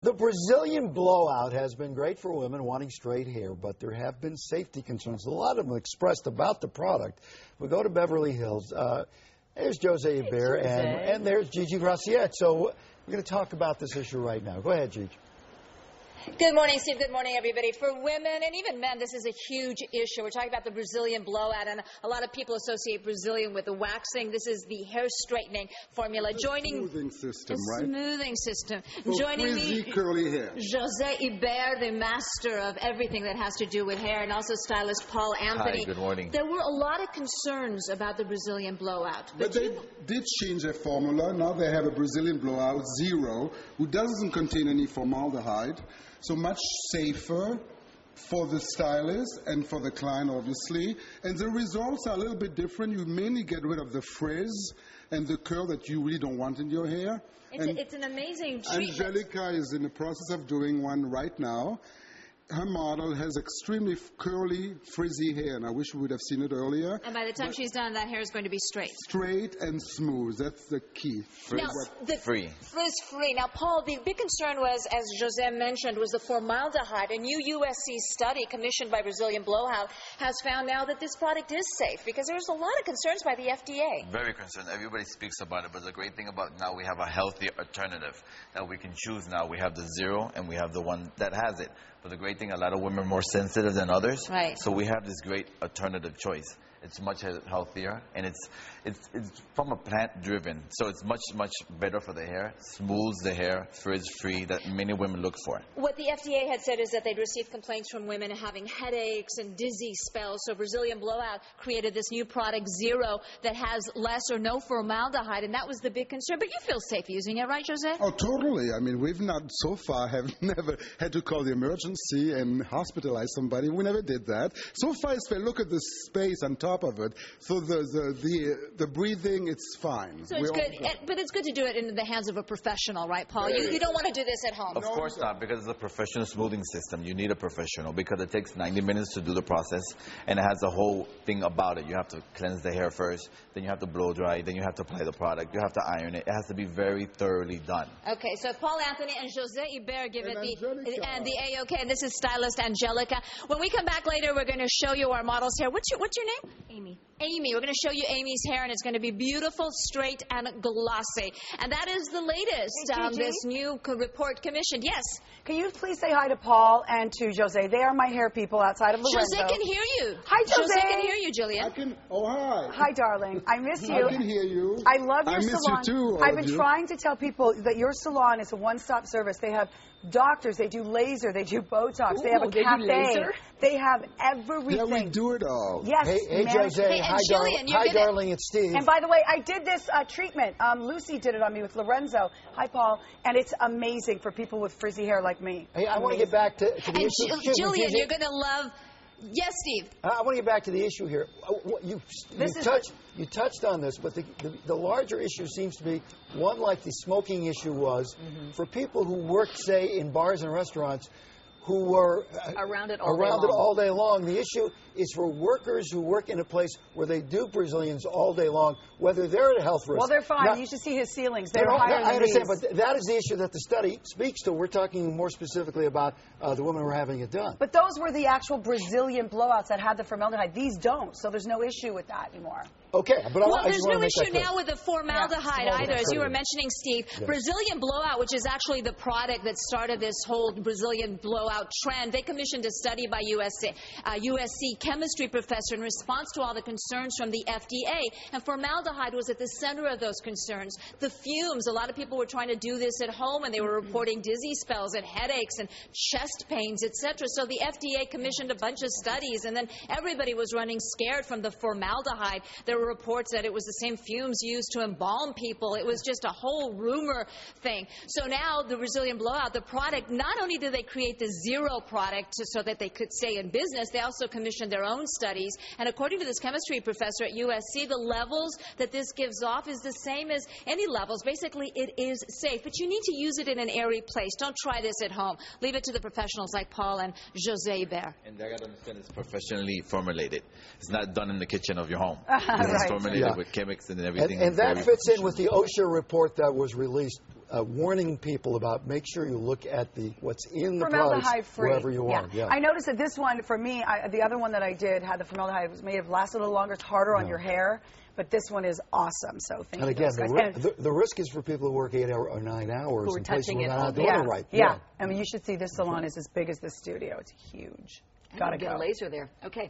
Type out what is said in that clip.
The Brazilian blowout has been great for women wanting straight hair, but there have been safety concerns. A lot of them expressed about the product. We go to Beverly Hills. There's Jose Iber, and there's Gigi Graciette. So we're going to talk about this issue right now. Go ahead, Gigi. Good morning, Steve. Good morning, everybody. For women and even men, this is a huge issue. We're talking about the Brazilian blowout, and a lot of people associate Brazilian with the waxing. This is the hair straightening formula. Smoothing system, right? Smoothing system. For Joining frizzy, me, curly hair. Jose Iber, the master of everything that has to do with hair, and also stylist Paul Anthony. Hi, good morning. There were a lot of concerns about the Brazilian blowout. But they did change their formula. Now they have a Brazilian blowout zero, who doesn't contain any formaldehyde. So much safer for the stylist and for the client, obviously. And the results are a little bit different. You mainly get rid of the frizz and the curl that you really don't want in your hair. It's an amazing treatment. Angelica is in the process of doing one right now. Her model has extremely curly, frizzy hair, and I wish we would have seen it earlier. And by the time she's done, that hair is going to be straight. Straight and smooth. That's the key. Frizz-free. Frizz-free. Now, Paul, the big concern was, as Jose mentioned, was the formaldehyde. A new USC study commissioned by Brazilian Blowout has found now that this product is safe, because there's a lot of concerns by the FDA. Very concerned. Everybody speaks about it, but the great thing about now we have a healthy alternative that we can choose now. We have the zero, and we have the one that has it. But the great thing, a lot of women are more sensitive than others. Right. So we have this great alternative choice. It's much healthier, and it's from a plant driven. So it's much better for the hair, smooths the hair, frizz-free, that many women look for. What the FDA had said is that they'd received complaints from women having headaches and dizzy spells. So Brazilian Blowout created this new product, Zero, that has less or no formaldehyde, and that was the big concern. But you feel safe using it, right, Jose? Oh, totally. I mean, we've not so far have never had to call the emergency and hospitalize somebody. We never did that. So far, if I look at the space on top of it, so the breathing, it's fine. So it's good, but it's good to do it in the hands of a professional, right, Paul? You don't want to do this at home. Of course not, because it's a professional smoothing system. You need a professional because it takes 90 minutes to do the process, and it has a whole thing about it. You have to cleanse the hair first, then you have to blow dry, then you have to apply the product, you have to iron it. It has to be very thoroughly done. Okay, so Paul Anthony and Jose Iber give it the A-OK, and this is stylist Angelica. When we come back later, we're going to show you our models here. What's your name? Amy. Amy. We're going to show you Amy's hair, and it's going to be beautiful, straight, and glossy. And that is the latest, this new report commissioned. Yes? Can you please say hi to Paul and to Jose? They are my hair people outside of Lorenzo. Jose can hear you. Hi, Jose. Jose can hear you, Jillian. Oh, hi. Hi, darling. I miss you. I can hear you. I love your salon. I miss salon. you too. I've been trying to tell people that your salon is a one-stop service. They have doctors, they do laser, they do Botox, they have a cafe, they have everything. Yeah, we do it all. Yes. Hey Jose. Hey, Hi, Jillian, Hi, darling. It's Steve. And by the way, I did this treatment. Lucy did it on me with Lorenzo. Hi, Paul. And it's amazing for people with frizzy hair like me. Hey, I want to get back to the issue. Jillian, you're going to love... Yes, Steve. I want to get back to the issue here. You touched on this, but the larger issue seems to be one like the smoking issue was for people who work, say, in bars and restaurants, who were around it all day long. The issue is for workers who work in a place where they do Brazilians all day long, whether they're at a health risk. Well, they're fine. Now, you should see his ceilings. They're higher than I understand, these. but that is the issue that the study speaks to. We're talking more specifically about the women who are having it done. But those were the actual Brazilian blowouts that had the formaldehyde. These don't, so there's no issue with that anymore. Okay, but there's no issue now with the formaldehyde either, as you were mentioning, Steve. Yes. Brazilian Blowout, which is actually the product that started this whole Brazilian blowout trend, they commissioned a study by USC chemistry professor in response to all the concerns from the FDA, and formaldehyde was at the center of those concerns. The fumes, a lot of people were trying to do this at home, and they were reporting dizzy spells and headaches and chest pains, etc. So the FDA commissioned a bunch of studies, and then everybody was running scared from the formaldehyde. There were reports that it was the same fumes used to embalm people. It was just a whole rumor thing. So now the Brazilian Blowout, the product, not only did they create the Zero product so that they could stay in business, they also commissioned their own studies. And according to this chemistry professor at USC, the levels that this gives off is the same as any levels. Basically, it is safe. But you need to use it in an airy place. Don't try this at home. Leave it to the professionals like Paul and Jose Iber. And I got to understand it's professionally formulated. It's not done in the kitchen of your home. It's Right. formulated with chemics and everything. And that fits in with the OSHA report that was released warning people about make sure you look at what's in the products wherever you are. Yeah. I noticed that this one, for me, the other one that I did had the formaldehyde. It was made of last a little longer. It's harder on your hair. But this one is awesome. So thank you. And again, the risk is for people who work 8 or 9 hours who are touching it. Not doing it right. Yeah. I mean, you should see this salon is as big as this studio. It's huge. Gotta get a laser there. Okay.